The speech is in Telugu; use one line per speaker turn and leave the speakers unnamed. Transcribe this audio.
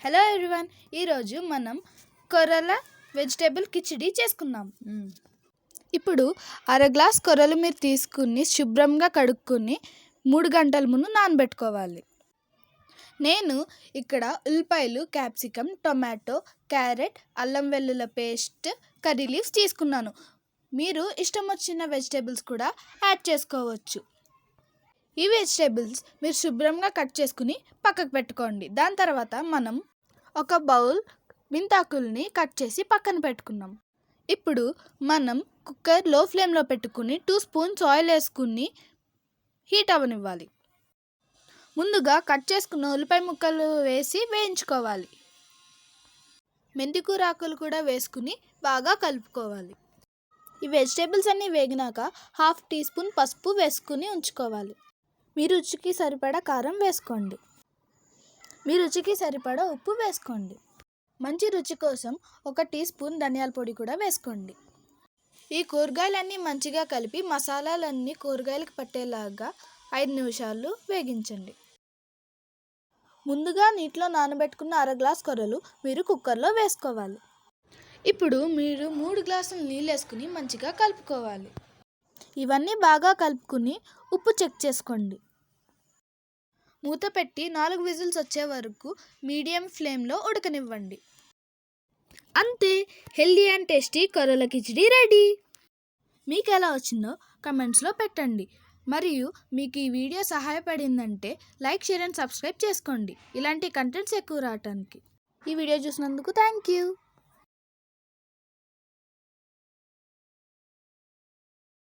హలో ఎవ్రీవన్, ఈరోజు మనం కొర్రల వెజిటేబుల్ కిచిడి చేసుకుందాం. ఇప్పుడు అర గ్లాస్ కొర్రలు మీరు తీసుకుని శుభ్రంగా కడుక్కొని 3 గంటల ముందు నానబెట్టుకోవాలి. నేను ఇక్కడ ఉల్లిపాయలు, క్యాప్సికమ్, టొమాటో, క్యారెట్, అల్లం వెల్లుల్లి పేస్ట్, కర్రీ లీవ్స్ తీసుకున్నాను. మీరు ఇష్టం వచ్చిన వెజిటేబుల్స్ కూడా యాడ్ చేసుకోవచ్చు. ఈ వెజిటేబుల్స్ మీరు శుభ్రంగా కట్ చేసుకుని పక్కకు పెట్టుకోండి. దాని తర్వాత మనం ఒక బౌల్ మెంతాకుల్ని కట్ చేసి పక్కన పెట్టుకున్నాం. ఇప్పుడు మనం కుక్కర్ లో ఫ్లేమ్లో పెట్టుకుని 2 స్పూన్స్ ఆయిల్ వేసుకుని హీట్ అవ్వనివ్వాలి. ముందుగా కట్ చేసుకున్న ఉల్లిపాయ ముక్కలు వేసి వేయించుకోవాలి. మెంతికూర ఆకులు కూడా వేసుకుని బాగా కలుపుకోవాలి. ఈ వెజిటేబుల్స్ అన్నీ వేగినాక 1/2 టీ స్పూన్ పసుపు వేసుకుని ఉంచుకోవాలి. మీ రుచికి సరిపడా కారం వేసుకోండి. మీ రుచికి సరిపడా ఉప్పు వేసుకోండి. మంచి రుచి కోసం 1 టీ స్పూన్ ధనియాల పొడి కూడా వేసుకోండి. ఈ కూరగాయలన్నీ మంచిగా కలిపి మసాలాలన్నీ కూరగాయలకు పట్టేలాగా 5 నిమిషాలు వేగించండి. ముందుగా నీటిలో నానబెట్టుకున్న అర గ్లాస్ కొర్రలు మీరు కుక్కర్లో వేసుకోవాలి. ఇప్పుడు మీరు 3 గ్లాసులు నీళ్ళు వేసుకుని మంచిగా కలుపుకోవాలి. ఇవన్నీ బాగా కలుపుకుని ఉప్పు చెక్ చేసుకోండి. మూత పెట్టి 4 విజిల్స్ వచ్చే వరకు మీడియం ఫ్లేమ్లో ఉడకనివ్వండి. అంతే, హెల్దీ అండ్ టేస్టీ కొర్రల కిచిడి రెడీ. మీకు ఎలా వచ్చిందో కమెంట్స్లో పెట్టండి. మరియు మీకు ఈ వీడియో సహాయపడిందంటే లైక్, షేర్ అండ్ సబ్స్క్రైబ్ చేసుకోండి. ఇలాంటి కంటెంట్స్ ఎక్కువ రావడానికి. ఈ వీడియో చూసినందుకు థ్యాంక్ యూ.